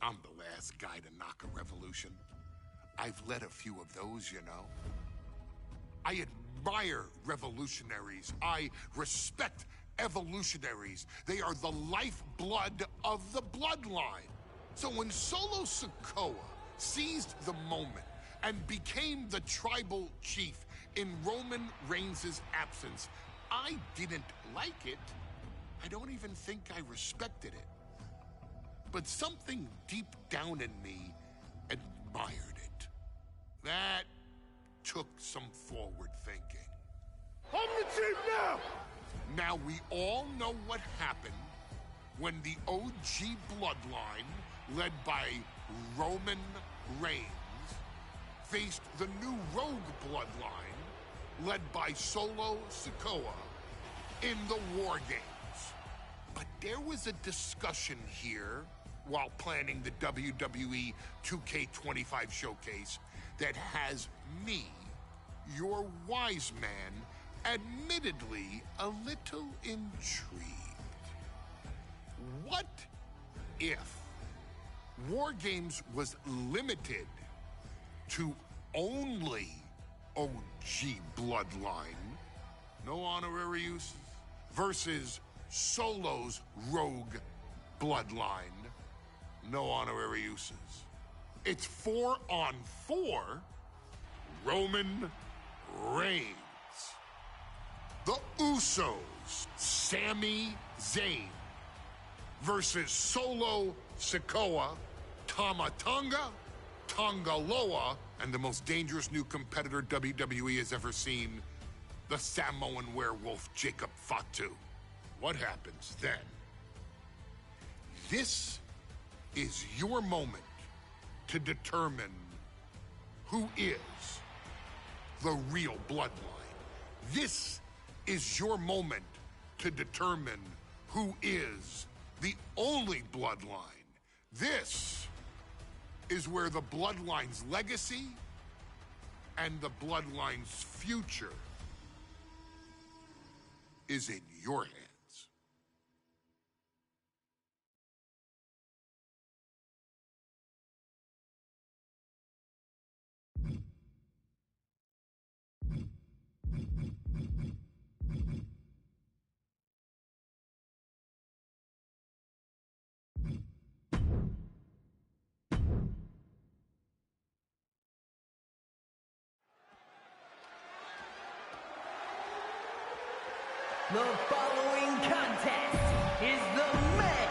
I'm the last guy to knock a revolution. I've led a few of those, you know. I admire revolutionaries. I respect evolutionaries. They are the lifeblood of the bloodline. So when Solo Sikoa seized the moment and became the tribal chief in Roman Reigns' absence, I didn't like it. I don't even think I respected it. But something deep down in me admired it. That took some forward thinking. I'm the chief now! Now we all know what happened when the OG bloodline, led by Roman Reigns, faced the new rogue bloodline, led by Solo Sikoa, in the War Games. But there was a discussion here while planning the WWE 2K25 showcase that has me, your wise man, admittedly a little intrigued. What if War Games was limited to only OG bloodline, no honorary uses, versus Solo's rogue bloodline, no honorary uses? It's 4-on-4 Roman Reigns. The Usos, Sami Zayn, versus Solo Sikoa, Tama Tonga, Tonga Loa, and the most dangerous new competitor WWE has ever seen, the Samoan werewolf Jacob Fatu. What happens then? This is your moment to determine who is the real bloodline. This is your moment to determine who is the only bloodline. This is where the bloodline's legacy and the bloodline's future is in your hands. The following contest is the main.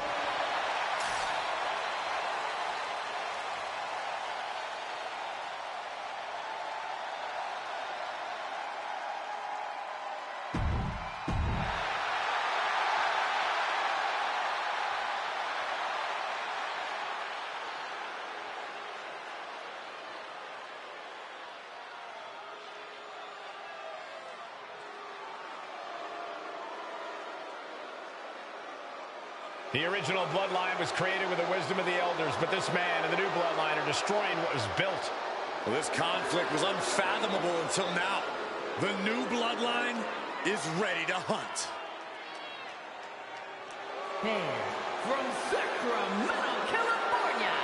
The original bloodline was created with the wisdom of the elders, but this man and the new bloodline are destroying what was built. Well, this conflict was unfathomable until now. The new bloodline is ready to hunt. And from Sacramento, California,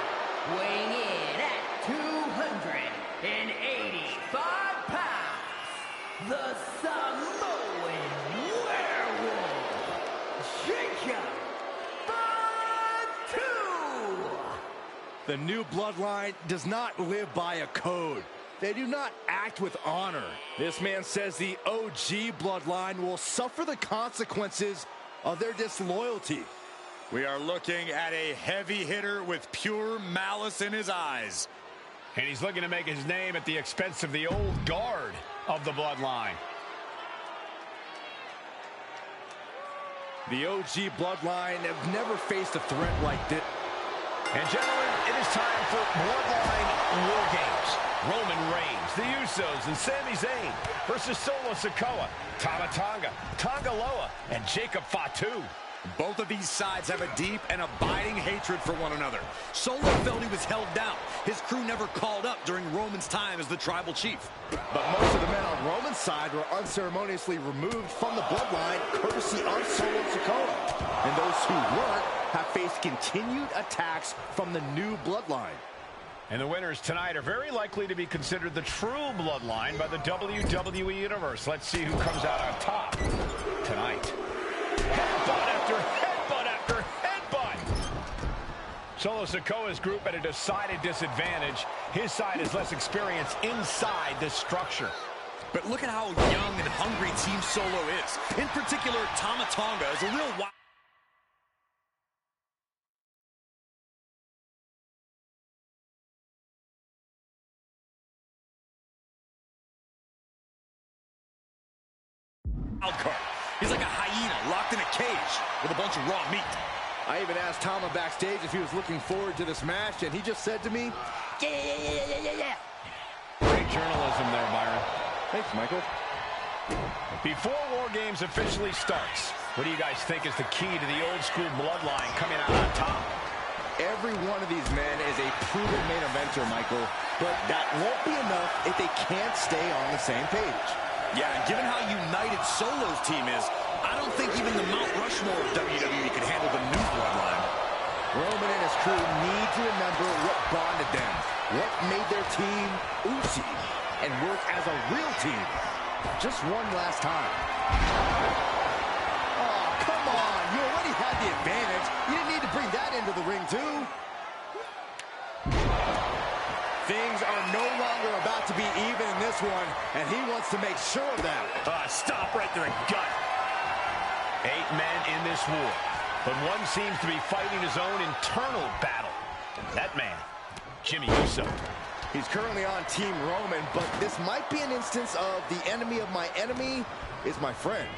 weighing in at 285 pounds, the Samoan werewolf, Jacob. The new bloodline does not live by a code. They do not act with honor. This man says the OG bloodline will suffer the consequences of their disloyalty. We are looking at a heavy hitter with pure malice in his eyes. And he's looking to make his name at the expense of the old guard of the bloodline. The OG bloodline have never faced a threat like this. And gentlemen, it is time for Bloodline War Games. Roman Reigns, the Usos, and Sami Zayn versus Solo Sikoa, Tama Tonga, Tonga Loa, and Jacob Fatu. Both of these sides have a deep and abiding hatred for one another. Solo felt he was held down. His crew never called up during Roman's time as the tribal chief. But most of the men on Roman's side were unceremoniously removed from the bloodline, courtesy of Solo Sikoa. And those who weren't have faced continued attacks from the new Bloodline. And the winners tonight are very likely to be considered the true Bloodline by the WWE Universe. Let's see who comes out on top tonight. Headbutt after headbutt after headbutt. Solo Sikoa's group at a decided disadvantage. His side is less experienced inside this structure. But look at how young and hungry Team Solo is. In particular, Tama Tonga is a real wild card. He's like a hyena locked in a cage with a bunch of raw meat. I even asked Tama backstage if he was looking forward to this match, and he just said to me, yeah. Great journalism there, Byron. Thanks, Michael. Before War Games officially starts, what do you guys think is the key to the old school Bloodline coming out on top? Every one of these men is a proven main eventer, Michael, but that won't be enough if they can't stay on the same page. Yeah, and given how united Solo's team is, I don't think even the Mount Rushmore of WWE could handle the new Bloodline. Roman and his crew need to remember what bonded them, what made their team Uzi, and work as a real team. Just one last time. Oh, come on. You already had the advantage. You didn't need to bring that into the ring, too. Things are no longer about to be even in this one, and he wants to make sure of that. Stop right there, gut. 8 men in this war, but one seems to be fighting his own internal battle. That man, Jimmy Uso. He's currently on Team Roman, but this might be an instance of the enemy of my enemy is my friend.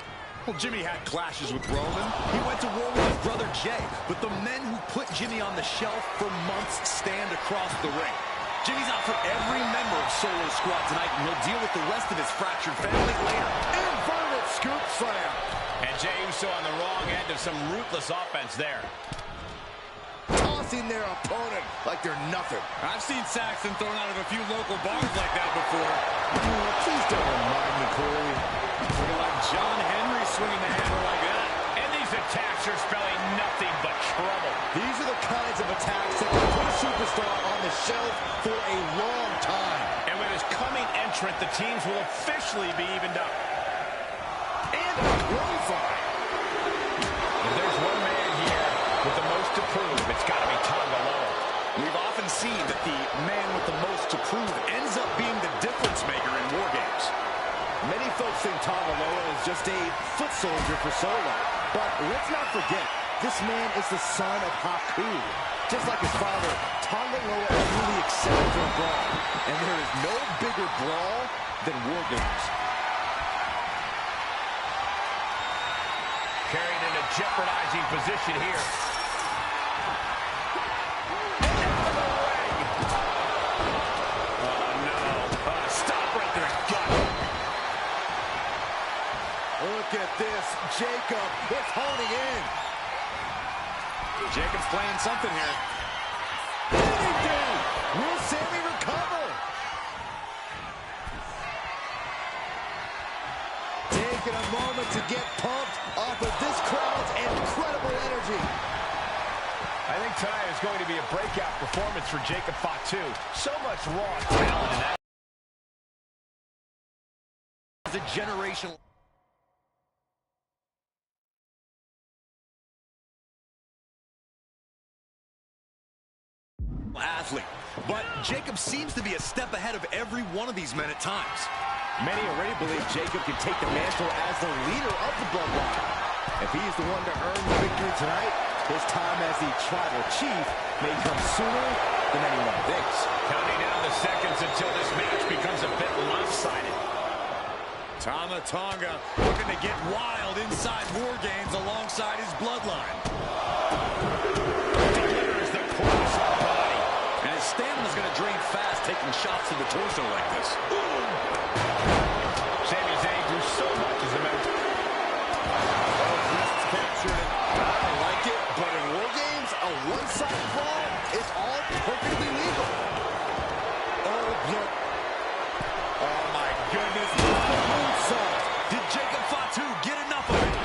Well, Jimmy had clashes with Roman. He went to war with his brother Jay, but the men who put Jimmy on the shelf for months stand across the ring. Jimmy's out for every member of Solo's squad tonight, and he'll deal with the rest of his fractured family later. Inverted scoop slam. And Jey Uso on the wrong end of some ruthless offense there. Tossing their opponent like they're nothing. I've seen Saxon thrown out of a few local bars like that before. Please don't remind me, Corey. Looking like John Henry swinging the hammer like that. And these attacks are spelling nothing but trouble. These are the kinds of attacks that can put a superstar on the shelf for a long time. And with his coming entrant, the teams will officially be evened up. And a profile. If there's one man here with the most to prove, it's got to be Tonga Loa. We've often seen that the man with the most to prove ends up being the difference maker in war games. Many folks think Tonga Loa is just a foot soldier for Solo. But let's not forget, this man is the son of Haku. Just like his father, Tonga Loa really excelled for a brawl. And there is no bigger brawl than war games. Carried in a jeopardizing position here. Look at this. Jacob is holding in. Jacob's playing something here. Will Sammy recover? Taking a moment to get pumped off of this crowd's incredible energy. I think tonight is going to be a breakout performance for Jacob Fatu. So much raw talent in that. As a generational athlete, but Jacob seems to be a step ahead of every one of these men at times. Many already believe Jacob can take the mantle as the leader of the Bloodline. If he's the one to earn the victory tonight, his time as the tribal chief may come sooner than anyone thinks. Counting down the seconds until this match becomes a bit lopsided. Tama Tonga looking to get wild inside War Games alongside his Bloodline. Delivers the cross on the body. And his stamina's going to drain fast taking shots to the torso like this. Sami Zayn grew so much as a member. Wrists captured. I like it, but in War Games, a one-sided brawl is all perfectly legal. Oh, look. Oh, my goodness. It's the moonsault. Did Jacob Fatu get enough of it?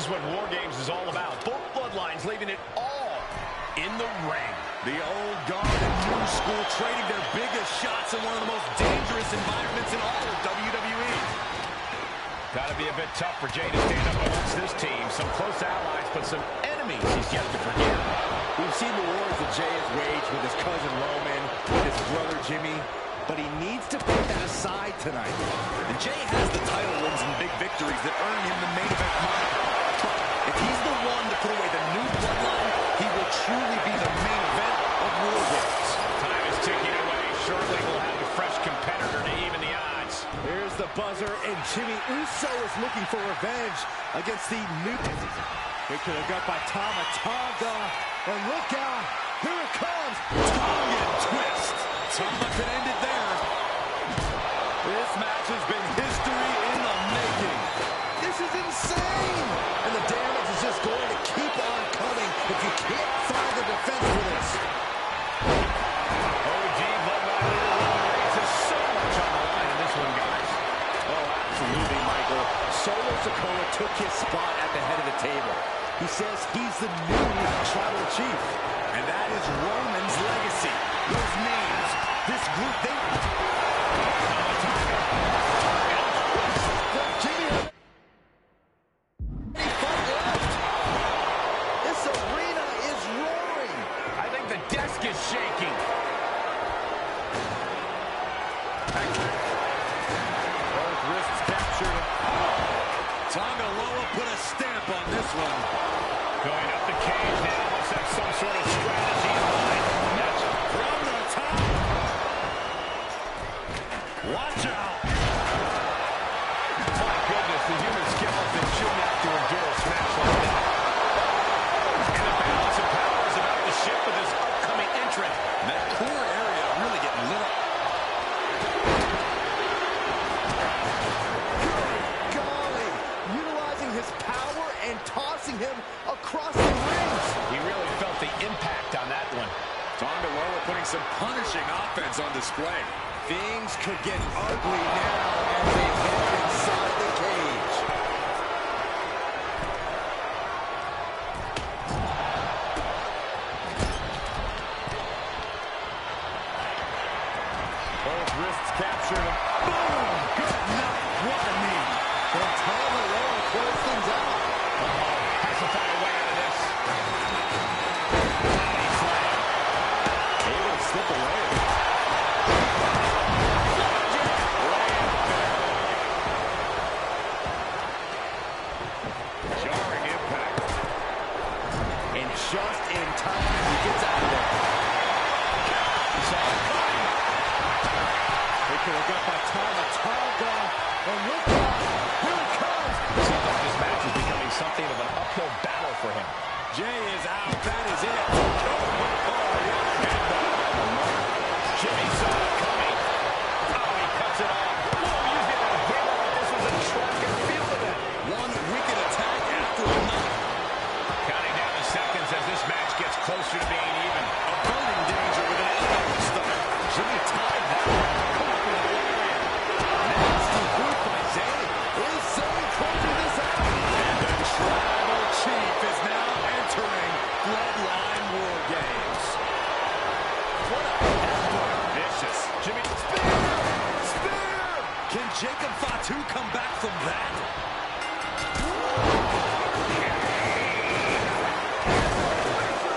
is what War Games is all about. Both bloodlines leaving it all in the ring. The old guard and new school trading their biggest shots in one of the most dangerous environments in all of WWE. Gotta be a bit tough for Jay to stand up against this team. Some close allies, but some enemies he's yet to forgive. We've seen the wars that Jay has waged with his cousin Roman, with his brother Jimmy, but he needs to put that aside tonight. And Jay has the title wins and big victories that earn him the main event moniker. If he's the one to put away the new bloodline, he will truly be the main event of War Games. Time is ticking away. Shortly we'll have a fresh competitor to even the odds. Here's the buzzer, and Jimmy Uso is looking for revenge against the new... Big to the gut by Tama Tonga, and look out, here it comes, Tongan twist. Tama could end it there. This match has been history in the making. This is insane, and the damage is just going to keep on coming if you can't find the defense for this. OG Bloodline Reigns has so much on the line in this one, guys. Oh, absolutely, Michael. Solo Sikoa took his spot at the head of the table. He says he's the new tribal chief. And that is Roman's legacy. Those names, this group, they... This arena is roaring. I think the desk is shaking. Both wrists captured. Tonga Loa put a stamp on this one. Going up the cage now. Must have some sort of strategy in mind. That's From the top. Watch out. my goodness, the human skeleton shouldn't have to endure a smash like that. And the balance of power is about to shift with this upcoming entrant. That core area really getting lit up. Golly, utilizing his power and tossing him across the rings. He really felt the impact on that one. Tonga Loa putting some punishing offense on display. Things could get ugly now as they head inside the cage. Both wrists captured. Boom! Good night. What a knee. And Tonga Loa close things out. Has to find a way out of this. Body slam. Able to slip away. Jarring impact. And just in time, he gets out of there. Saw it coming. They could have got by Tama Tonga. And look out, here it comes. Seems like this match is becoming something of an uphill battle for him. Jay is out. That is it. Oh, yeah. Jimmy saw it coming. Oh, he cuts it off. Whoa, you hit a hammer like this was a track and field event. One wicked attack after another. Counting down the seconds as this match gets closer to being even. A burning danger with an elbow stomp. Jimmy tied that one. Caught in the area. Nasty boot by Zay. Is Zay closing this out? And the tribal chief is now entering Bloodline War Games. What a vicious. Jimmy, Spear! Can Jacob Fatu come back from that?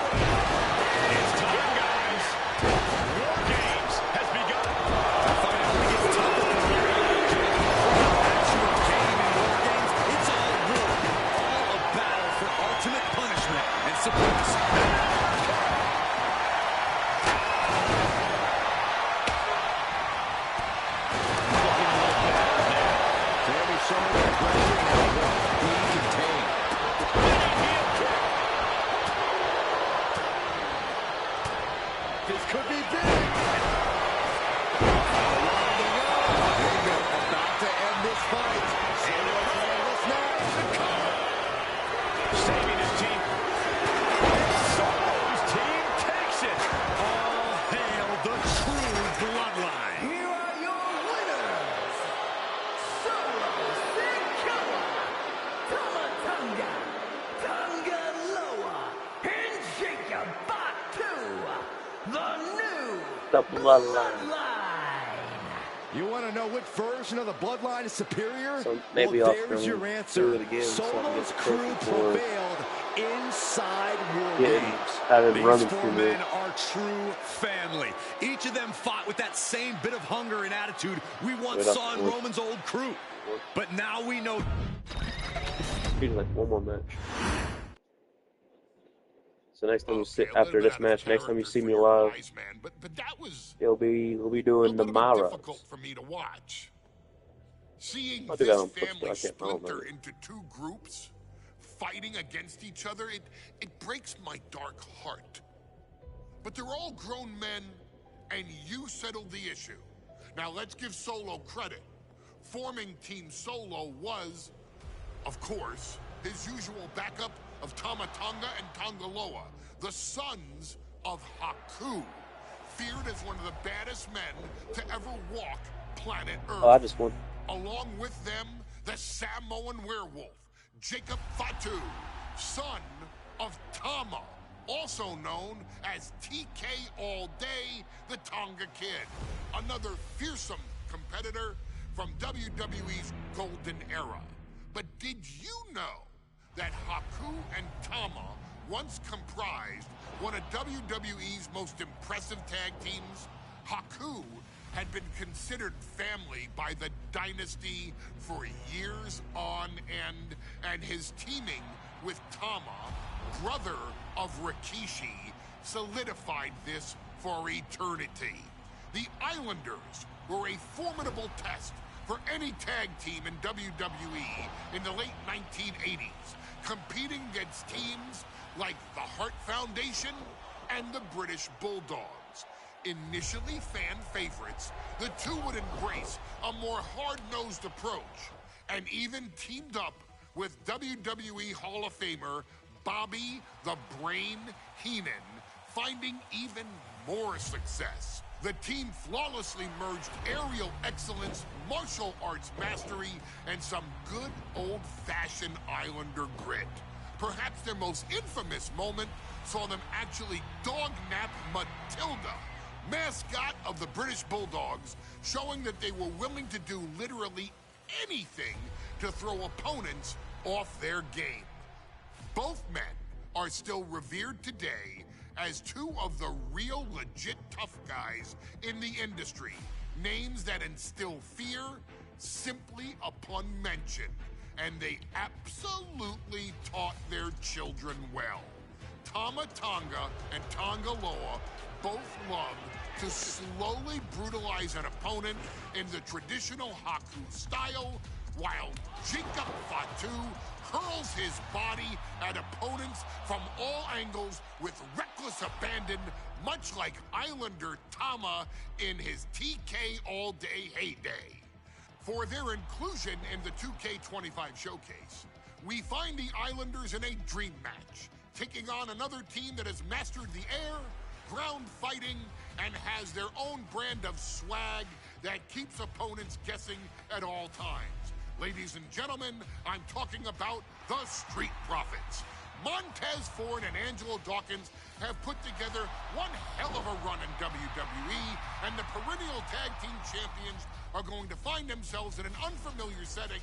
it's time, guys. War Games has begun. Finally gets tougher and more engaging. Actual game in War Games, it's all war. All a battle for ultimate punishment and supremacy. Clearly showing that aggression and won't be contained. This could be big. Along the road. Bingo, about to end this fight. And this now. Saving his team. Solo's team takes it. All hail the true Bloodline. Here are your winners, Solo Sikoa, Tama Tonga, the new The Bloodline. You want to know what version of the Bloodline is superior? So maybe well, I'll there's your do answer. it again so I can get Solo's the crew trophy for prevailed inside War Games. having These running four through men me. are true family. Each of them fought with that same bit of hunger and attitude we once Wait, saw in Roman's old crew. But now we know. Like one more match. So next time you Okay, see a little after bit this out of match, next time you character see for me your live, wise man, but that was we'll be a doing the little bit Mara. difficult for me to watch. Seeing I'll do that this on Twitch, family I can't remember. splinter into two groups, fighting against each other, it breaks my dark heart. But they're all grown men, and you settled the issue. Now let's give Solo credit. Forming Team Solo was, of course, his usual backup of Tama Tonga and Tongaloa, the sons of Haku, feared as one of the baddest men to ever walk planet Earth. Oh, I just won. Along with them, the Samoan werewolf, Jacob Fatu, son of Tama, also known as TK All Day, the Tonga Kid, another fearsome competitor from WWE's golden era. But did you know that Haku and Tama once comprised one of WWE's most impressive tag teams? Haku had been considered family by the Dynasty for years on end, and his teaming with Tama, brother of Rikishi, solidified this for eternity. The Islanders were a formidable test for any tag team in WWE in the late 1980s, competing against teams like the Hart Foundation and the British Bulldogs. Initially fan favorites, the two would embrace a more hard-nosed approach and even teamed up with WWE Hall of Famer Bobby the Brain Heenan, finding even more success. The team flawlessly merged aerial excellence, martial arts mastery, and some good old-fashioned Islander grit. Perhaps their most infamous moment saw them actually dog-nap Matilda, mascot of the British Bulldogs, showing that they were willing to do literally anything to throw opponents off their game. Both men are still revered today as two of the real legit tough guys in the industry, names that instill fear simply upon mention, and they absolutely taught their children well. Tama Tonga and Tongaloa both loved to slowly brutalize an opponent in the traditional Haku style, while Jacob Fatu hurls his body at opponents from all angles with reckless abandon, much like Islander Tama in his TK All Day heyday. For their inclusion in the 2K25 showcase, we find the Islanders in a dream match, taking on another team that has mastered the air, ground fighting, and has their own brand of swag that keeps opponents guessing at all times. Ladies and gentlemen, I'm talking about the Street Profits. Montez Ford and Angelo Dawkins have put together one hell of a run in WWE, and the perennial tag team champions are going to find themselves in an unfamiliar setting,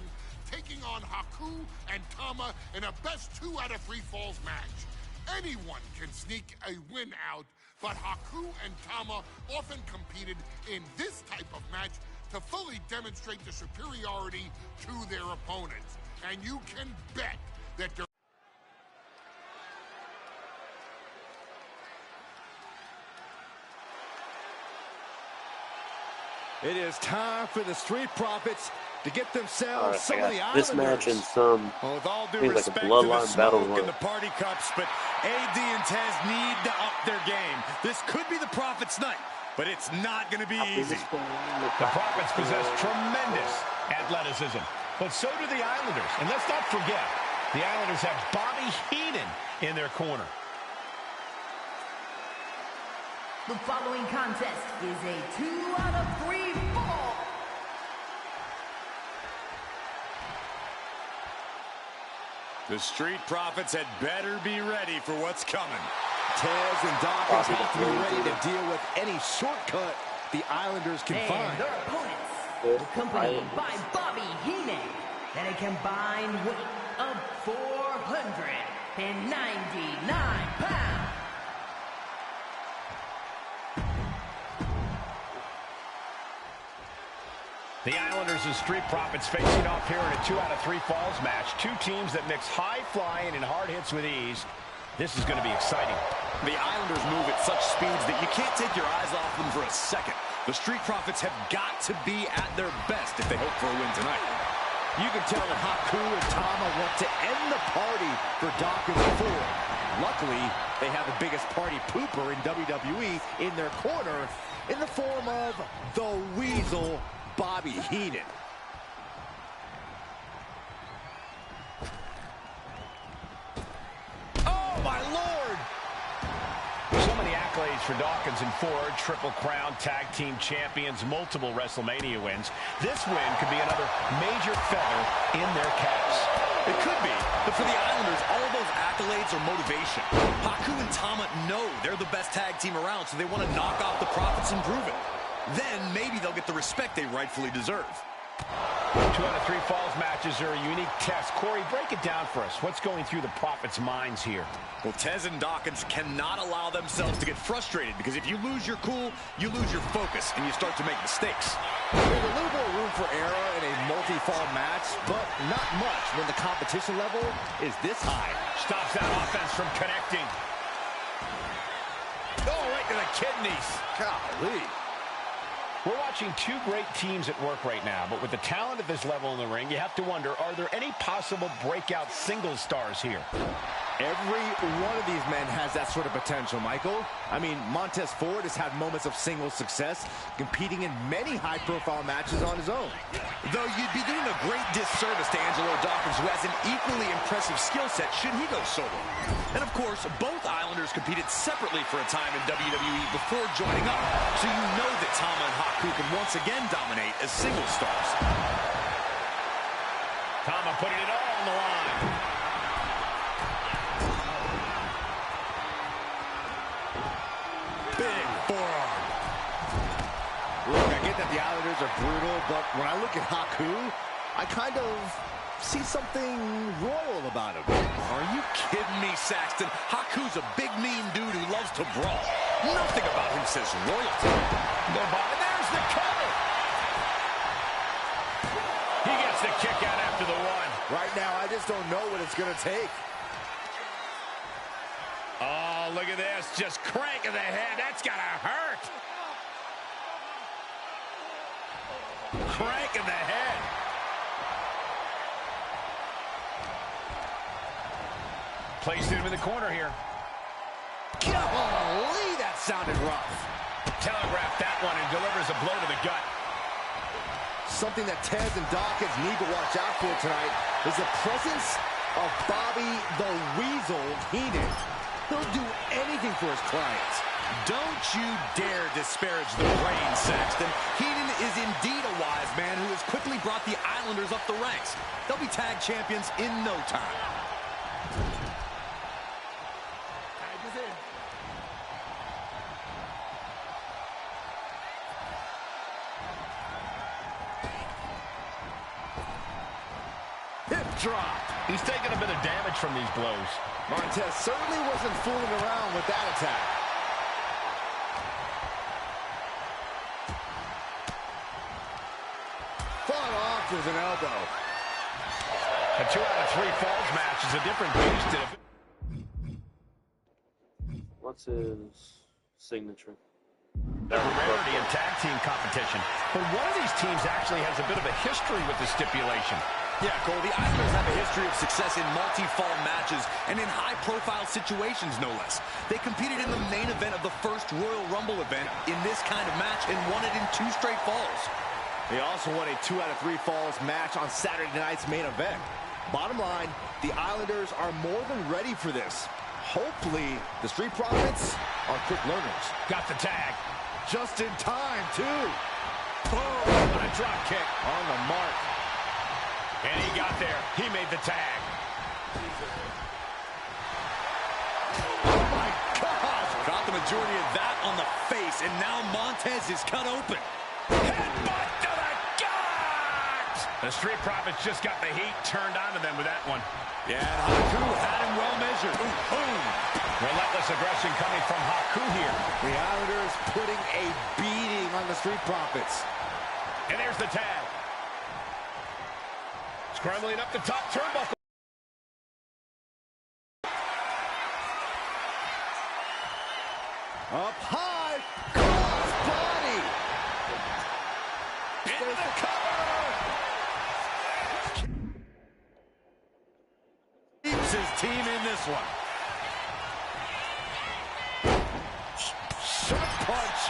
taking on Haku and Tama in a best 2 out of 3 falls match. Anyone can sneak a win out, but Haku and Tama often competed in this type of match to fully demonstrate the superiority to their opponents. And you can bet that they're... It is time for the Street Profits to get themselves Right, some of the this Islanders. match and some Well, with all due things like a respect bloodline to the battle smoke royal. and the party cups, but AD and Tez need to up their game. This could be the Profits' night, but it's not going to be easy. The Profits possess tremendous athleticism, but so do the Islanders. And let's not forget, the Islanders have Bobby Heenan in their corner. The following contest is a 2 out of 3 fall. The Street Profits had better be ready for what's coming. Tez and Dawkins have to be ready to deal with any shortcut the Islanders can And find. their opponents, accompanied by Bobby Heenan, at a combined weight of 499 pounds. The Islanders and Street Profits facing off here in a 2 out of 3 falls match. Two teams that mix high flying and hard hits with ease. This is going to be exciting. The Islanders move at such speeds that you can't take your eyes off them for a second. The Street Profits have got to be at their best if they hope for a win tonight. You can tell that Haku and Tama want to end the party for Dawkins and Ford. Luckily, they have the biggest party pooper in WWE in their corner in the form of the Weasel, Bobby Heenan. Oh, my Lord! So many accolades for Dawkins and Ford. Triple Crown Tag Team Champions, multiple WrestleMania wins. This win could be another major feather in their caps. It could be, but for the Islanders, all of those accolades are motivation. Haku and Tama know they're the best tag team around, so they want to knock off the Profits and prove it. Then maybe they'll get the respect they rightfully deserve. 2 out of 3 falls matches are a unique test. Corey, break it down for us. What's going through the Profits' minds here? Well, Tez and Dawkins cannot allow themselves to get frustrated, because if you lose your cool, you lose your focus, and you start to make mistakes. There's a little more room for error in a multi-fall match, but not much when the competition level is this high. Stops that offense from connecting. Oh, right to the kidneys. Golly. We're watching two great teams at work right now, but with the talent at this level in the ring, you have to wonder, are there any possible breakout single stars here? Every one of these men has that sort of potential, Michael. I mean, Montez Ford has had moments of single success, competing in many high-profile matches on his own. Though you'd be doing a great disservice to Angelo Dawkins, who has an equally impressive skill set should he go solo. And of course, both Islanders competed separately for a time in WWE before joining up, so you know that Tama and Haku can once again dominate as single stars. Tama putting it all on the line. Big forearm. Look, I get that the Islanders are brutal, but when I look at Haku, I kind of see something royal about him. Are you kidding me, Saxton? Haku's a big, mean dude who loves to brawl. Nothing about him says royalty. Nobody. There's the cover. He gets the kick out after the one. Right now, I just don't know what it's going to take. Oh, look at this. Just cranking the head. That's got to hurt. Cranking the head. Placed him in the corner here. Golly, that sounded rough. Telegraphed that one and delivers a blow to the gut. Something that Tez and Dawkins need to watch out for tonight is the presence of Bobby the Weasel Heenan. He'll do anything for his clients. Don't you dare disparage the brain, Saxton. Heenan is indeed a wise man who has quickly brought the Islanders up the ranks. They'll be tag champions in no time. Hip drop. He's taking a bit of damage from these blows. Montez certainly wasn't fooling around with that attack. Fought off with an elbow. A 2 out of 3 falls match is a different beast. What's his signature? A rarity in tag team competition. But one of these teams actually has a bit of a history with the stipulation. Yeah, Cole, the Islanders have a history of success in multi-fall matches and in high-profile situations, no less. They competed in the main event of the first Royal Rumble event in this kind of match and won it in 2 straight falls. They also won a 2 out of 3 falls match on Saturday night's main event. Bottom line, the Islanders are more than ready for this. Hopefully, the Street Profits are quick learners. Got the tag. Just in time, too. Boom! What a drop kick. On the mark. And he got there. He made the tag. Oh, my God. the majority of that on the face, and now Montez is cut open. Headbutt to the gut! The Street Profits just got the heat turned onto them with that one. Yeah, and Haku had him well measured. Boom! Relentless aggression coming from Haku here. The Islanders putting a beating on the Street Profits. And there's the tag. Scrambling up the top turnbuckle. Up high, cross body. Into the cover. Keeps his team in this one. Sharp punch.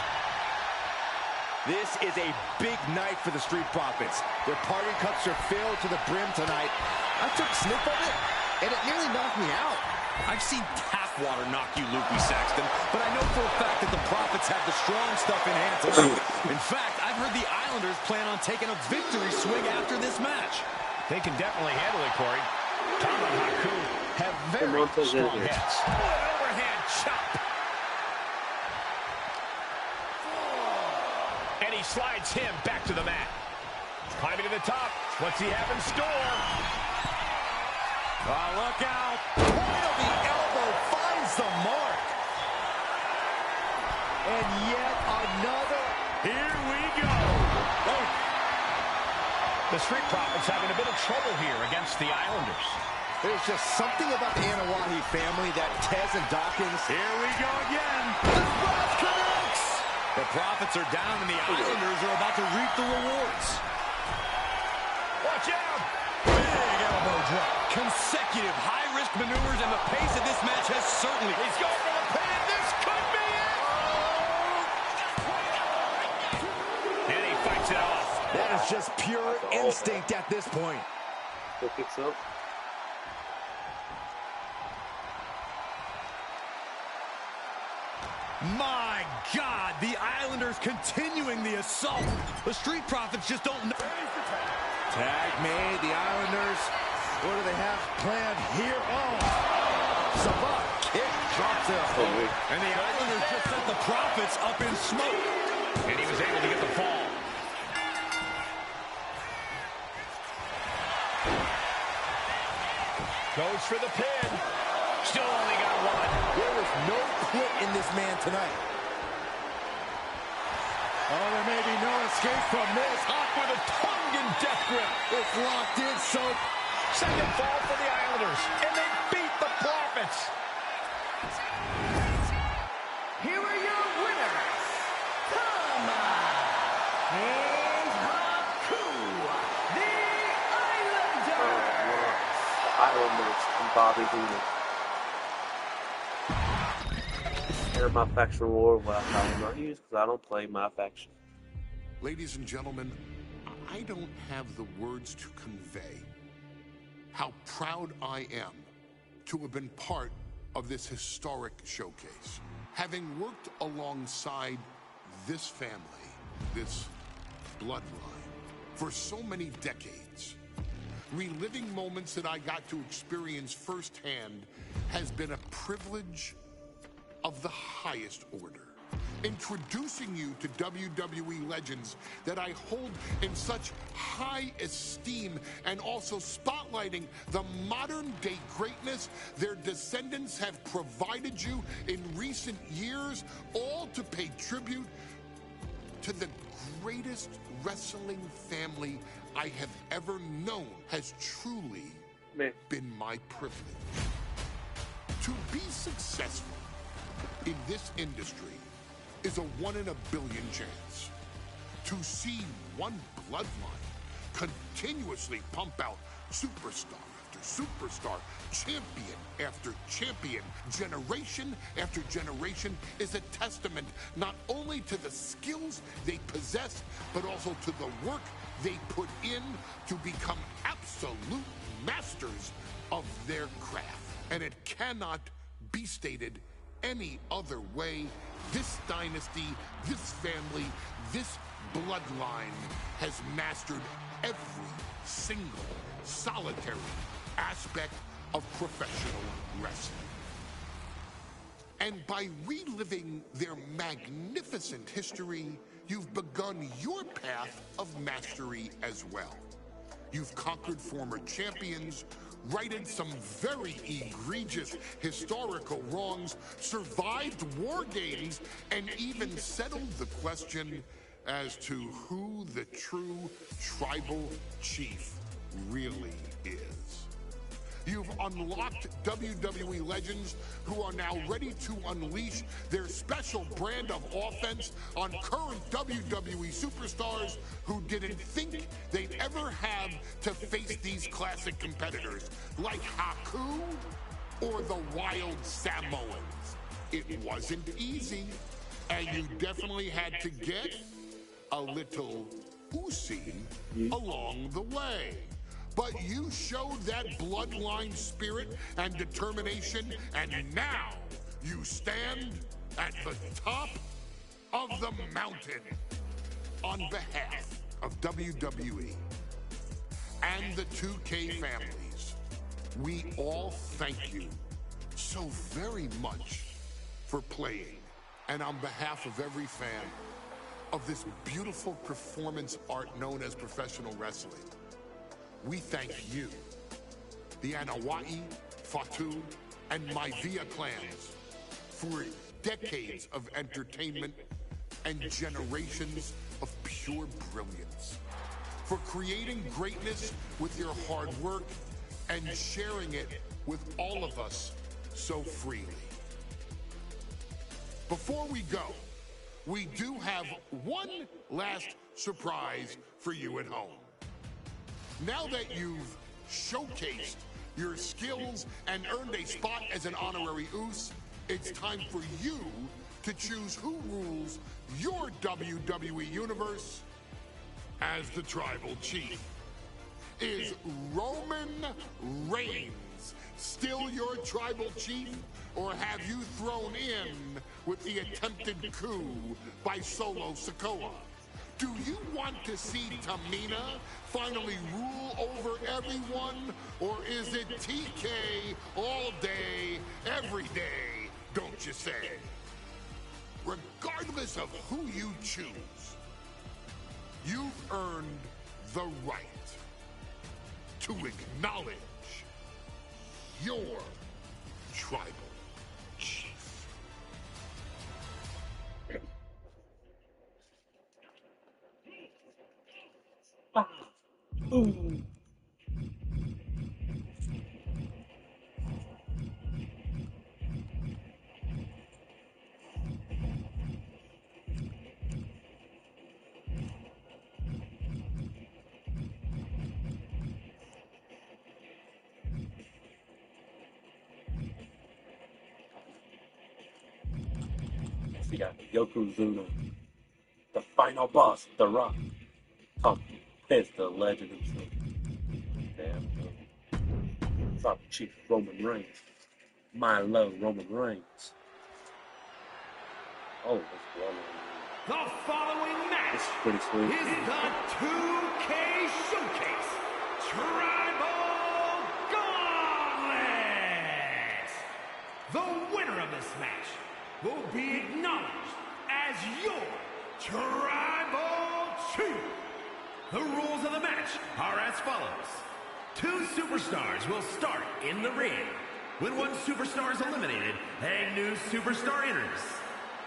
This is a big night for the Street Profits. Their party cups are filled to the brim tonight. I took a sniff of it, and it nearly knocked me out. I've seen tap water knock you loopy, Saxton, but I know for a fact that the Profits have the strong stuff in hand tonight. In fact, I've heard the Islanders plan on taking a victory swing after this match. They can definitely handle it, Corey. Tom and Haku have very strong heads. Overhand chop. And he slides him back to the mat. Climbing to the top. What's he have in store? Oh, look out. Point of the elbow finds the mark. And yet another. Here we go. Oh. The Street Profits having a bit of trouble here against the Islanders. There's just something about the Anawahi family that Tez and Dawkins. Here we go again. The Broth connects. The Profits are down, and the Islanders are about to reap the rewards. Watch out. Big elbow drop. Consecutive high-risk maneuvers, and the pace of this match has certainly... He's going for the pin. This could be it. And he fights it off. That is just pure instinct at this point. Go kicks up. My God, the Islanders continuing the assault. The Street Profits just don't know. Tag made, the Islanders. What do they have planned here? Oh, Sabat kick drops it. And the Islanders just sent the Profits up in smoke. And he was able to get the fall. Goes for the pin. Still only got one. There is no quit in this man tonight. Oh, there may be no escape from this. Up with a tongue and death grip. It's locked in, so... Second fall for the Islanders. And they beat the Profits. Here are your winners. Come on. Here's Haku, the Islanders. Islanders and Bobby Heenan. They're my faction war. Well, I will not use because I don't play my faction. Ladies and gentlemen, I don't have the words to convey how proud I am to have been part of this historic showcase. Having worked alongside this family, this bloodline, for so many decades, reliving moments that I got to experience firsthand has been a privilege of the highest order. Introducing you to WWE legends that I hold in such high esteem, and also spotlighting the modern day greatness their descendants have provided you in recent years, all to pay tribute to the greatest wrestling family I have ever known, has truly been my privilege. To be successful in this industry is a 1 in a billion chance. To see one bloodline continuously pump out superstar after superstar, champion after champion, generation after generation, is a testament not only to the skills they possess, but also to the work they put in to become absolute masters of their craft. And it cannot be stated any other way. This dynasty, this family, this bloodline has mastered every single solitary aspect of professional wrestling. And by reliving their magnificent history, you've begun your path of mastery as well. You've conquered former champions, righted some very egregious historical wrongs, survived war games, and even settled the question as to who the true tribal chief really is. You've unlocked WWE legends who are now ready to unleash their special brand of offense on current WWE superstars who didn't think they'd ever have to face these classic competitors like Haku or the Wild Samoans. It wasn't easy, and you definitely had to get a little oozy along the way. But you showed that bloodline spirit and determination, and now you stand at the top of the mountain. On behalf of WWE and the 2K families, we all thank you so very much for playing. And on behalf of every fan of this beautiful performance art known as professional wrestling, we thank you, the Anawa'i, Fatu, and Maivia clans, for decades of entertainment and generations of pure brilliance, for creating greatness with your hard work and sharing it with all of us so freely. Before we go, we do have one last surprise for you at home. Now that you've showcased your skills and earned a spot as an honorary Oos, it's time for you to choose who rules your WWE universe as the Tribal Chief. Is Roman Reigns still your Tribal Chief, or have you thrown in with the attempted coup by Solo Sikoa? Do you want to see Tamina finally rule over everyone, or is it TK all day, every day, don't you say? Regardless of who you choose, you've earned the right to acknowledge your tribal chief. Ooh. We got Yokozuna, the final boss, The Rock. Tom is the legend himself. Damn. Tribal Chief Roman Reigns. My love, Roman Reigns. Oh, that's Bloodline. The following match This is pretty sweet. is the 2K Showcase Tribal Gauntlet. The winner of this match will be acknowledged as your Tribal Chief. The rules of the match are as follows. 2 superstars will start in the ring. When one superstar is eliminated, a new superstar enters.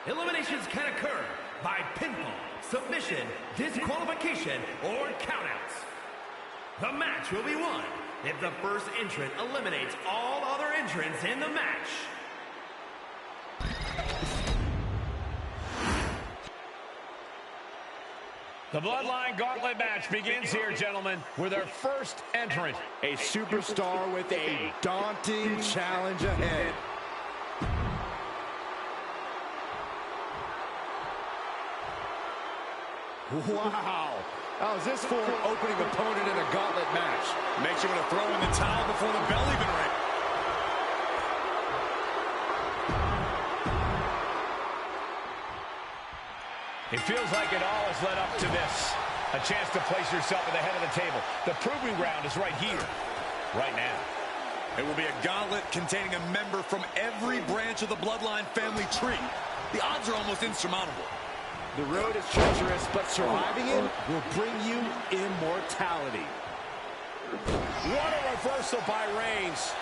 Eliminations can occur by pinfall, submission, disqualification, or countouts. The match will be won if the first entrant eliminates all other entrants in the match. The Bloodline Gauntlet match begins here, gentlemen, with our first entrant. A superstar with a daunting challenge ahead. Wow. How's this for an opening opponent in a gauntlet match? Makes you want to throw in the towel before the bell even rings. It feels like it all has led up to this. A chance to place yourself at the head of the table. The proving ground is right here, right now. It will be a gauntlet containing a member from every branch of the Bloodline family tree. The odds are almost insurmountable. The road is treacherous, but surviving it will bring you immortality. What a reversal by Reigns.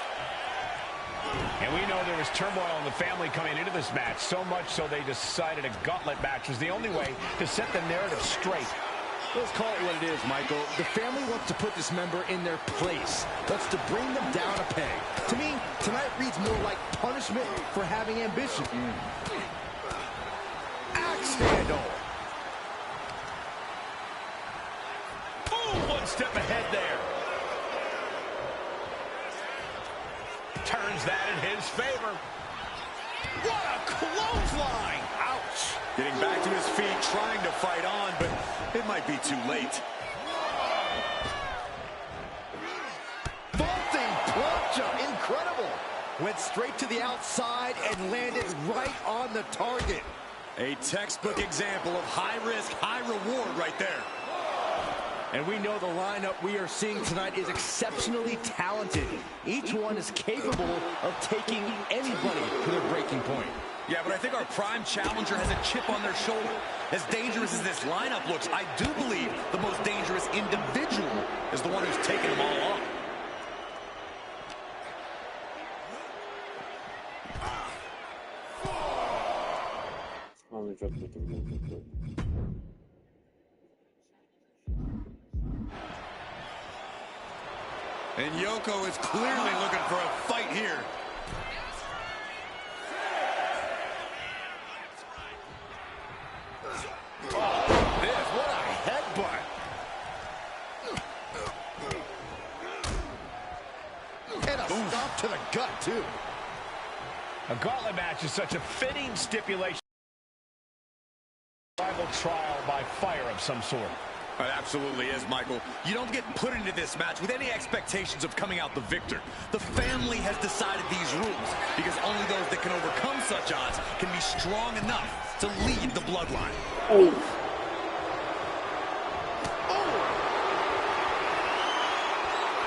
And we know there was turmoil in the family coming into this match, so much so they decided a gauntlet match was the only way to set the narrative straight. Let's call it what it is, Michael. The family wants to put this member in their place. Wants to bring them down a peg. To me, tonight reads more like punishment for having ambition. Axe handle. Boom, one step ahead there. Turns that in his favor. What a clothesline! Ouch! Getting back to his feet, trying to fight on, but it might be too late. Vaulting plancha, incredible. Went straight to the outside and landed right on the target. A textbook example of high risk, high reward right there. And we know the lineup we are seeing tonight is exceptionally talented. Each one is capable of taking anybody to their breaking point. Yeah, but I think our prime challenger has a chip on their shoulder. As dangerous as this lineup looks, I do believe the most dangerous individual is the one who's taking them all on. Let me drop the move. And Yoko is clearly looking for a fight here. Oh, this, what a headbutt. And a stop to the gut, too. A gauntlet match is such a fitting stipulation. Rival trial by fire of some sort. It absolutely is, Michael. You don't get put into this match with any expectations of coming out the victor. The family has decided these rules because only those that can overcome such odds can be strong enough to lead the Bloodline. Oh.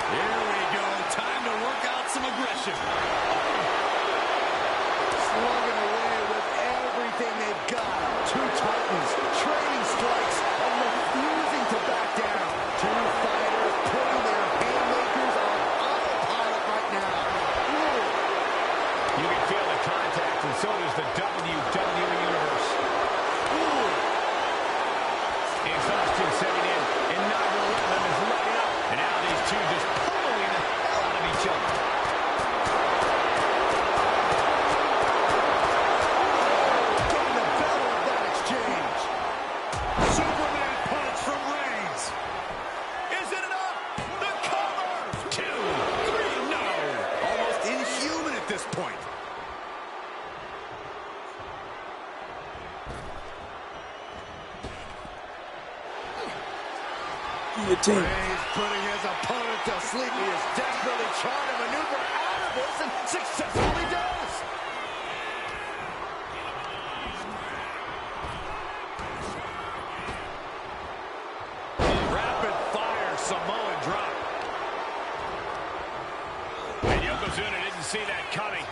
Here we go. Time to work out some aggression. Slugging away with everything they've got. Two titans, trading strikes, and refusing to back down. Two fighters putting their haymakers on autopilot right now. Ooh. You can feel the contact, and so does the WWE Universe. Ooh. Exhaustion setting in, and neither one of them is letting up. And now these two just pulling the hell out of each other. Getting the better of that exchange. Superman punch from Reigns. Is it enough? The cover. 2, 3, no. Almost inhuman at this point. Guillotine. He's putting his opponent to sleep. He is desperately trying to maneuver out of this and successfully does. Rapid fire Samoan drop. And Yokozuna didn't see that coming.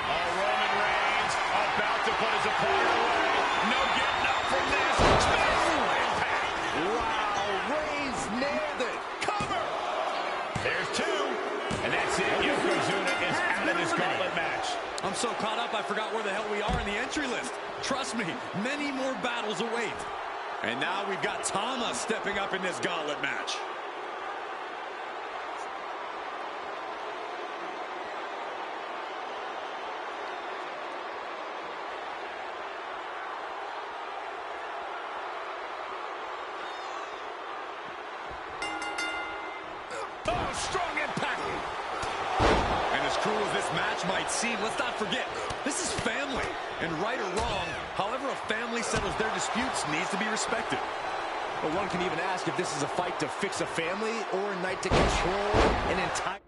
Oh, Roman Reigns about to put his opponent away. No getting up from this. Special impact. Wow, Reigns nailed it. Cover. There's 2. And that's it. Yokozuna is out of this gauntlet match. I'm so caught up I forgot where the hell we are in the entry list. Trust me, many more battles await. And now we've got Tama stepping up in this gauntlet match. Oh, strong impact. And as cruel as this match might seem, let's not forget, this is family. And right or wrong, however a family settles their disputes needs to be respected. But one can even ask if this is a fight to fix a family or a night to control an entire...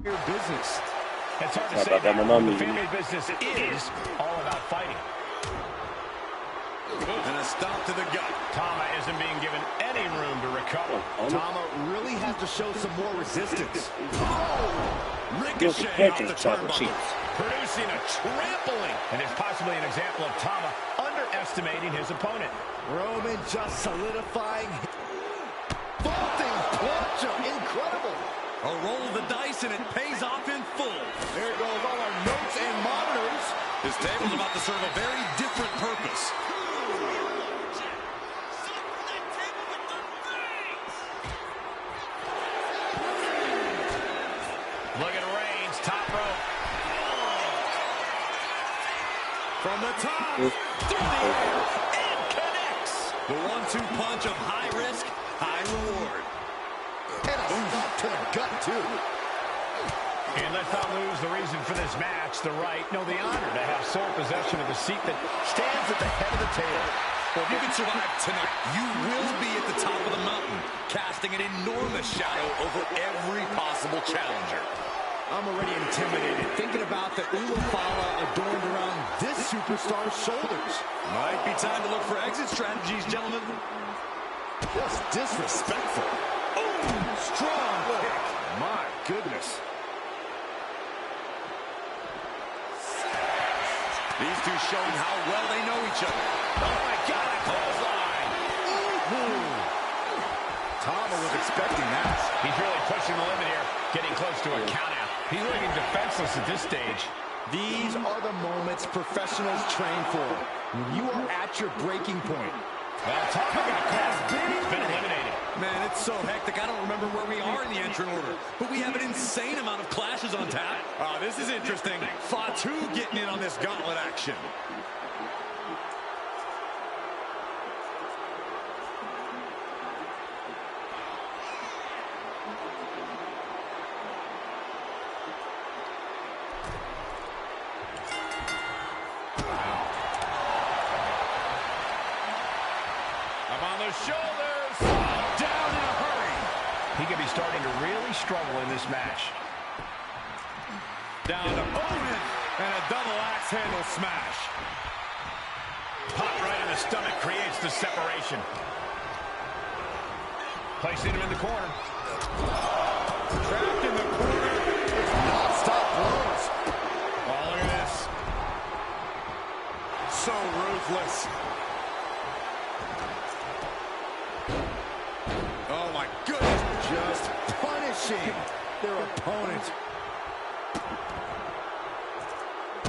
Your business. It's hard to How say about that, that. my mom The music? family business is all about fighting. And a stop to the gut. Tama isn't being given any room to recover. Tama really has to show some more resistance. Ricochet off the chocolate turnbuckle. cheeks. Producing a trampling. And it's possibly an example of Tama underestimating his opponent. Roman just solidifying. Vaulting plancha, incredible. A roll of the dice, and it pays off in full. There goes all our notes and monitors. This table's about to serve a very different purpose. Look at Reigns, top rope. From the top, through the air, and connects. The 1-2 punch of high risk, high reward. And a stop to the gut, too. And let's not lose the reason for this match, the right, no, the honor to have sole possession of the seat that stands at the head of the table. Well, if you can survive tonight, you will be at the top of the mountain, casting an enormous shadow over every possible challenger. I'm already intimidated thinking about the Ulafala adorned around this superstar's shoulders. Might be time to look for exit strategies, gentlemen. Just disrespectful. Oh, strong kick. My goodness. These two showing how well they know each other. Oh, my God, a clothesline. Tama was expecting that. He's really pushing the limit here, getting close to a countout. He's looking defenseless at this stage. These are the moments professionals train for. When you are at your breaking point. Well, Tama got caught. Been eliminated. Man, it's so hectic, I don't remember where we are in the entrant order. But we have an insane amount of clashes on tap. Oh, this is interesting. Fatu getting in on this gauntlet action. Up on the shoulders. Down in a hurry. He could be starting to really struggle in this match. Down to Owen, and a double axe handle smash. Pop right in the stomach creates the separation. Placing him in the corner. Trapped in the corner. It's non-stop blows. Oh, look at this. So ruthless. Oh, my goodness. Just punishing their opponent.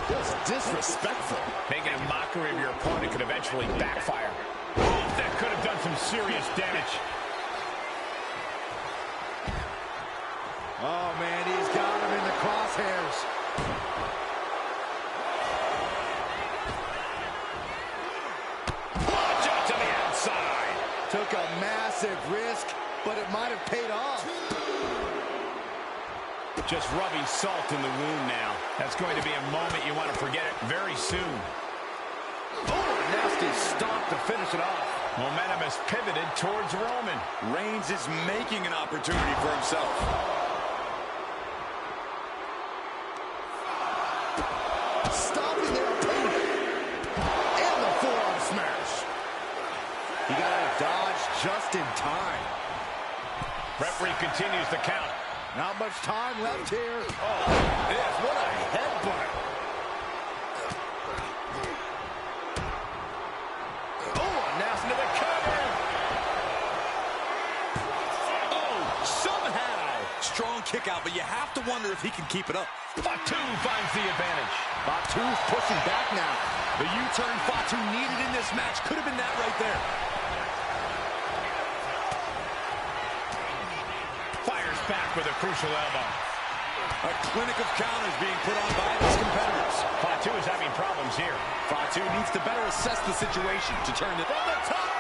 Just disrespectful. Making a mockery of your opponent could eventually backfire. That could have done some serious damage. Oh, man, he's got him in the crosshairs. Punch out to the outside. Took a massive risk, but it might have paid off. Just rubbing salt in the wound now. That's going to be a moment you want to forget it very soon. Oh, nasty stomp to finish it off. Momentum has pivoted towards Roman. Reigns is making an opportunity for himself. Stopping their opponent. And the forearm smash. He got out of dodge just in time. Referee continues the count. Not much time left here. Oh, this, what a headbutt. Oh, nasty to the cover. Oh, somehow. Strong kick out, but you have to wonder if he can keep it up. Fatu finds the advantage. Fatu's pushing back now. The U-turn Fatu needed in this match could have been that right there. Fires back with a crucial elbow. A clinic of counters being put on by his competitors. Fatu is having problems here. Fatu needs to better assess the situation to turn it from the top.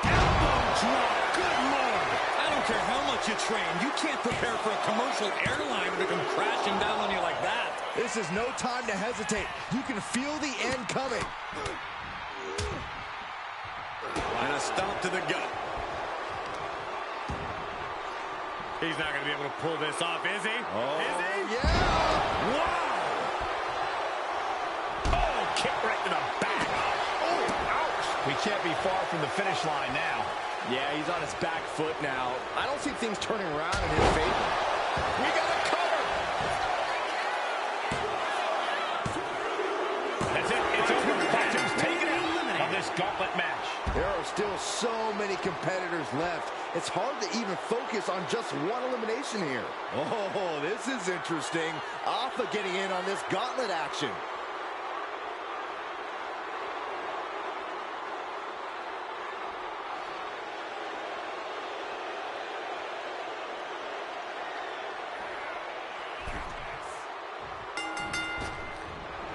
Elbow drop. Good Lord. I don't care how much you train. You can't prepare for a commercial airliner to come crashing down on you like that. This is no time to hesitate. You can feel the end coming. And a stomp to the gut. He's not going to be able to pull this off, is he? Oh, is he? yeah! Wow! Oh, kick right to the back. Oh, ouch! We can't be far from the finish line now. Yeah, he's on his back foot now. I don't see things turning around in his favor. We got a cover! That's it. It's over. Fatu's taken out of this gauntlet match. There are still so many competitors left. It's hard to even focus on just one elimination here. Oh, this is interesting. Alpha getting in on this gauntlet action.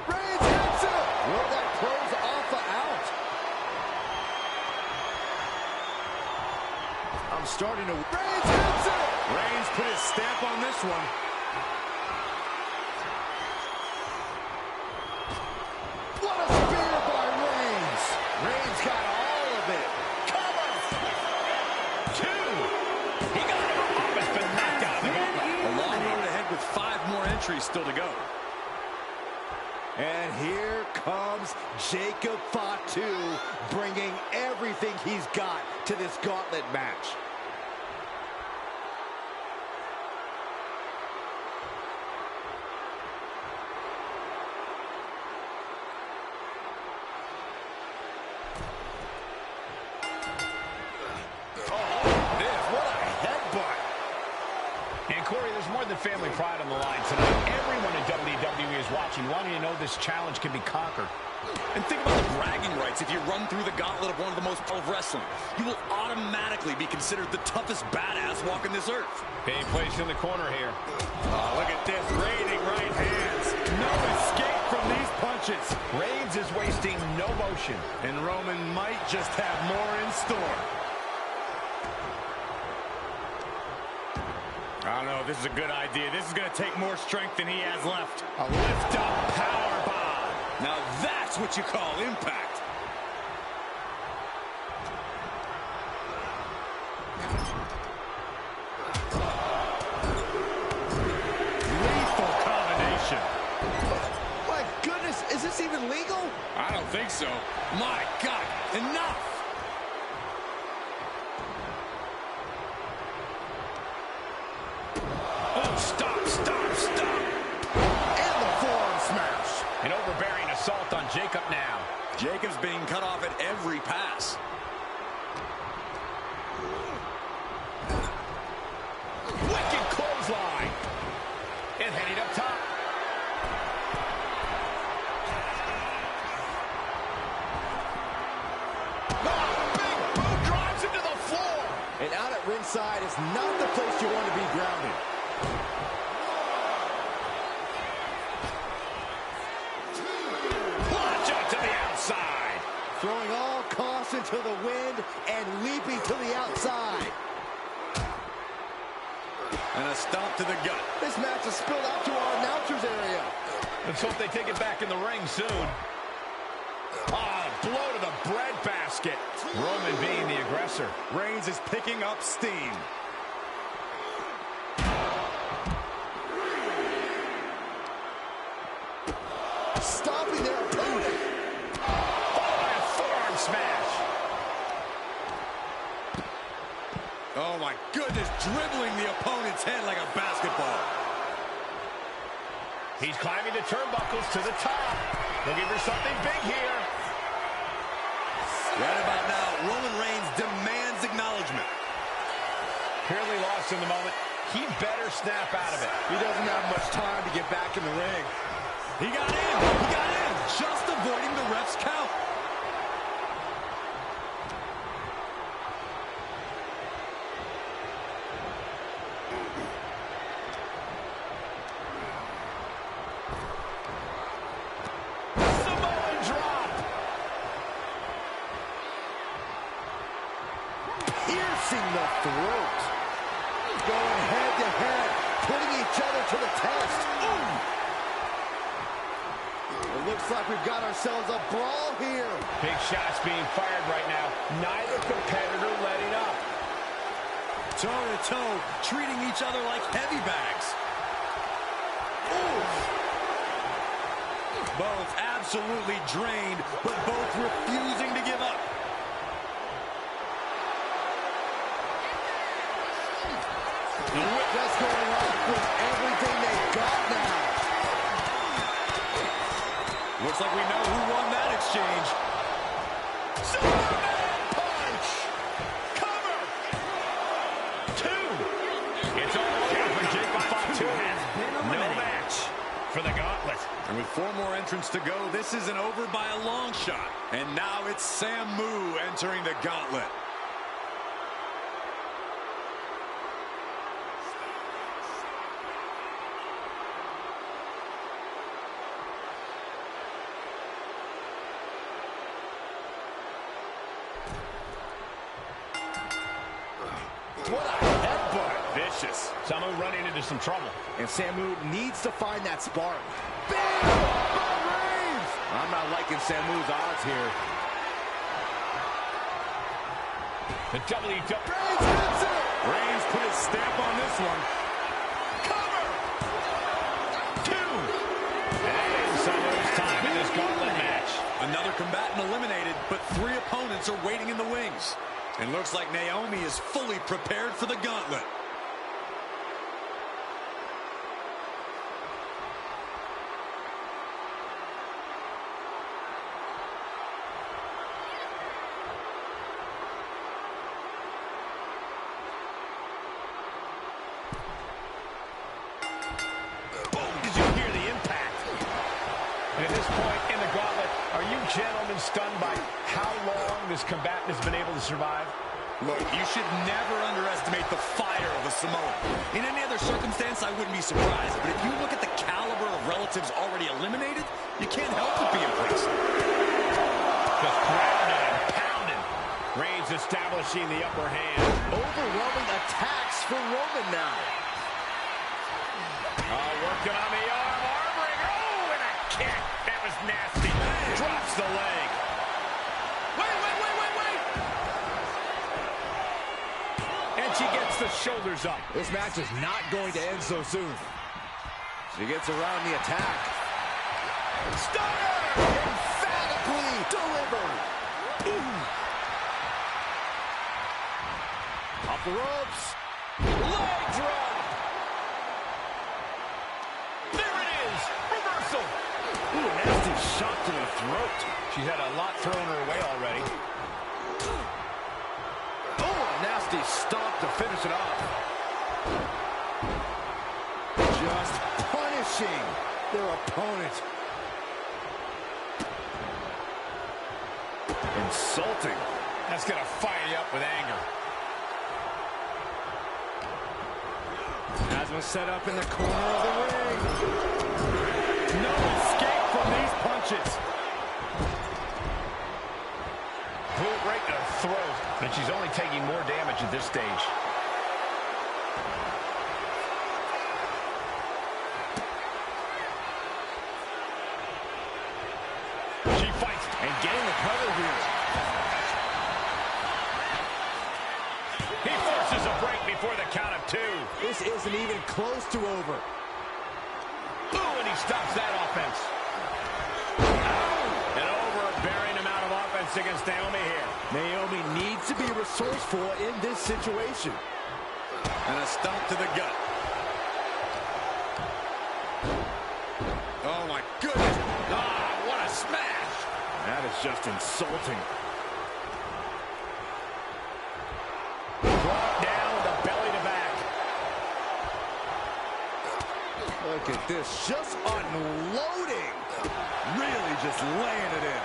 Reigns hits it! Will that close Alpha out? I'm starting to... Reigns hits it! Reigns put his stamp on this one. What a spear by Reigns! Reigns got all of it. Cover! 2. He got him. Oh, it's been knocked out of the gauntlet. A long road ahead with 5 more entries still to go. And here comes Jacob Fatu, bringing everything he's got to this gauntlet match. And Corey, there's more than family pride on the line tonight. Everyone in WWE is watching, wanting to know this challenge can be conquered. And think about the bragging rights. If you run through the gauntlet of one of the most powerful wrestling, you will automatically be considered the toughest badass walking this earth. Being placed in the corner here. Oh, look at this. Raining right hands. No escape from these punches. Reigns is wasting no motion. And Roman might just have more in store. I don't know if this is a good idea. This is going to take more strength than he has left. A lift-up power bomb. Now that's what you call impact. Lethal combination. My goodness, is this even legal? I don't think so. My God, enough! Oh, stop, stop, stop. And the forearm smash. An overbearing assault on Jacob now. Jacob's being cut off at every pass. Wicked clothesline. And heading up top. Oh, big boot drives him to the floor. And out at ringside is not the place you want to be grounded. Launch out to the outside. Throwing all caution to the wind and leaping to the outside. And a stomp to the gut. This match has spilled out to our announcers area. Let's hope they take it back in the ring soon. Ah, blow to the breadbasket. Roman being the aggressor. Reigns is picking up steam. Stopping their opponent. Oh, and a forearm smash. Oh my goodness, dribbling the opponent's head like a basketball. He's climbing the turnbuckles to the top. Looking for something big here. Right about now, Roman Reigns demands acknowledgement. Clearly lost in the moment. He better snap out of it. He doesn't have much time to get back in the ring. He got in! He got in! Just avoiding the ref's count. Samoan drop. Piercing the throat. Going head to head, putting each other to the test. It looks like we've got ourselves a brawl here. Big shots being fired right now. Neither competitor letting up. toe-to-toe, treating each other like heavy bags. Ooh. Both absolutely drained, but both refusing to give up. Just going off with everything they've got now. Looks like we know who won that exchange. Superman punch! Cover! 2. It's all over for Wwe 2. No match for the gauntlet. And with 4 more entrants to go, this isn't over by a long shot. And now it's Samu entering the gauntlet. What a headbutt. Vicious. Samu running into some trouble. And Samu needs to find that spark. Bam! By Reigns! I'm not liking Samu's odds here. The WWE. Reigns hits it! Reigns put his stamp on this one. Cover! 2. And Samu's time in this gauntlet match. Another combatant eliminated, but 3 opponents are waiting in the wings. And looks like Naomi is fully prepared for the gauntlet. Did you hear the impact? And at this point in the gauntlet, are you gentlemen stunned by how long this combatant has been able to survive? Look, you should never underestimate the fire of a Samoan. In any other circumstance, I wouldn't be surprised. But if you look at the caliber of relatives already eliminated, you can't help but be impressed. Just grounded and pounded. Reigns establishing the upper hand. Overwhelming attacks for Roman now. Working on the arm ring. Oh, and a kick. That was nasty. Drops the leg. Wait. And she gets the shoulders up. This match is not going to end so soon. She gets around the attack. Stunner! Emphatically delivered. Off the ropes. Leg drop. There it is. Reversal. Ooh, nasty shot to the throat. She's had a lot thrown her way already. Oh, a nasty stop to finish it off. Just punishing their opponent. Insulting. That's going to fire you up with anger. Has been set up in the corner of the ring. No escape from these punches. Boot right to the throat. And she's only taking more damage at this stage. She fights And getting the cover here. He forces a break before the count of 2. This isn't even close to over. Ooh, and he stops that offense. An overbearing amount of offense against Naomi here. Naomi needs to be resourceful in this situation. And a stomp to the gut. Oh, my goodness. Ah, what a smash. That is just insulting. Brought down with a belly to back. Look at this, just unloading. Really just laying it in.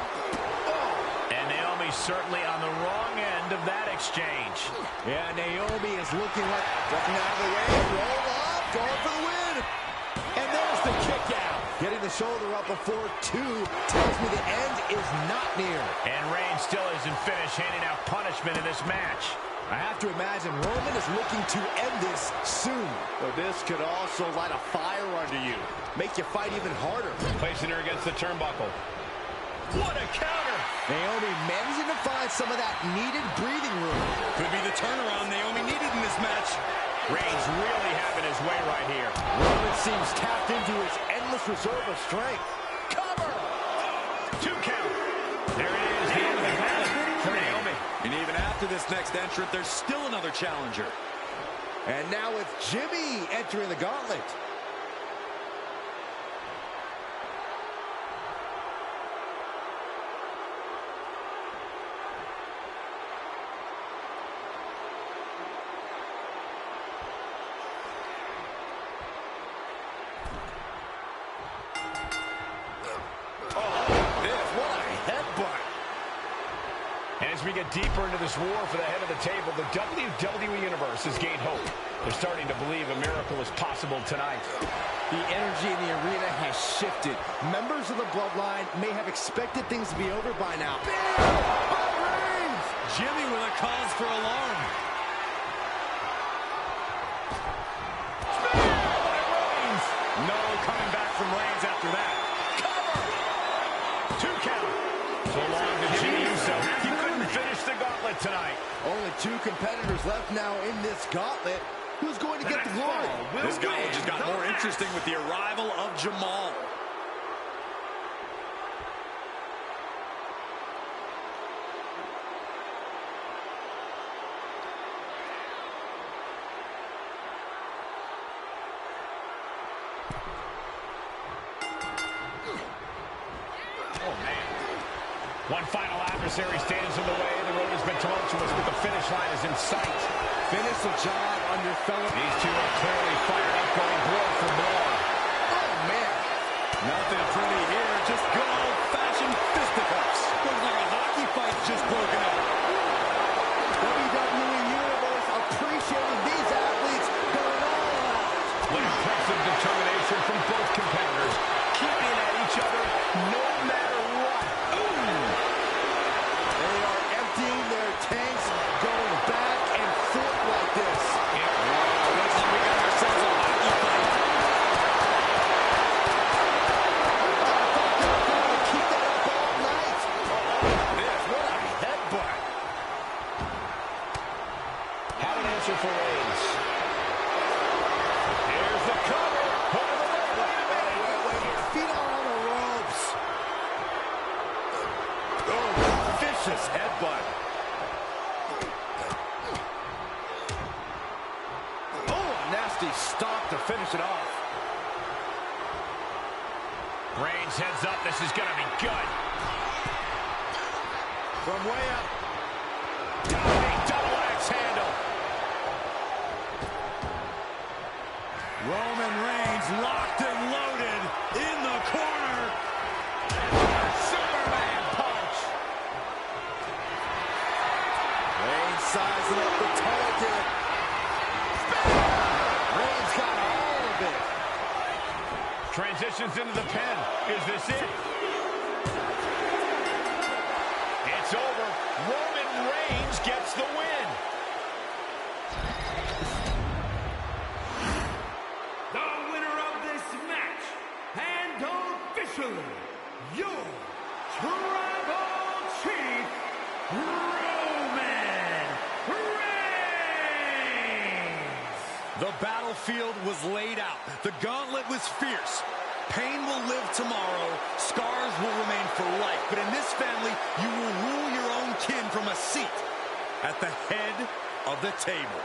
And Naomi's certainly on the wrong end of that exchange. Yeah, Naomi is looking like ducking out of the way, roll up, going for the win. And there's the kick out. Getting the shoulder up before 2 tells me the end is not near. And Reigns still isn't finished handing out punishment in this match. I have to imagine Roman is looking to end this soon. But this could also light a fire under you, make you fight even harder. Placing her against the turnbuckle. What a counter! Naomi managing to find some of that needed breathing room. Could be the turnaround Naomi needed in this match. Reigns really having his way right here. Roman seems tapped into his endless reserve of strength. Cover! 2 count. There it is, the end of the gauntlet for Naomi. And even after this next entrant, there's still another challenger. And now with Jimmy entering the gauntlet. As we get deeper into this war for the head of the table, the WWE Universe has gained hope. They're starting to believe a miracle is possible tonight. The energy in the arena has shifted. Members of the Bloodline may have expected things to be over by now. Jimmy with a cause for alarm. No coming back from Reigns after that. Cover! 2 count. So long to Jimmy Uso. He couldn't finish the gauntlet tonight. Only 2 competitors left now in this gauntlet. Who's going to get the glory? This gauntlet just got more interesting with the arrival of Jamal. One final adversary stands in the way. The road has been tumultuous, but the finish line is in sight. Finish the job on your fellow. These two are clearly fired up, going blow for blow. Oh, man. Nothing pretty here, just good old-fashioned fisticuffs. Looks like a hockey fight's just broken out. WWE Universe appreciating these athletes going all out. What impressive determination from both competitors, keeping at each other no matter what. They are emptying their tanks, going back and forth like this. Looks like we got ourselves a hockey fight. Keep that up all night. What a headbutt. Had an answer for Reigns. Here's the cover. Wait. Feet are on the ropes. Oh, vicious headbutt. Oh, a nasty stop to finish it off. Reigns heads up. This is going to be good. From way up. Big double axe handle. Roman Reigns locked and loaded in the corner. Superman punch. Reigns sizing up the target. Reigns got all of it. Transitions into the pin. Is this it? It's over. Roman Reigns gets the win. The winner of this match, and officially, your Tribal Chief, Roman Reigns! The battlefield was laid out. The gauntlet was fierce. Pain will live tomorrow. Scars will remain for life. But in this family, you will rule your own kin from a seat at the head of the table.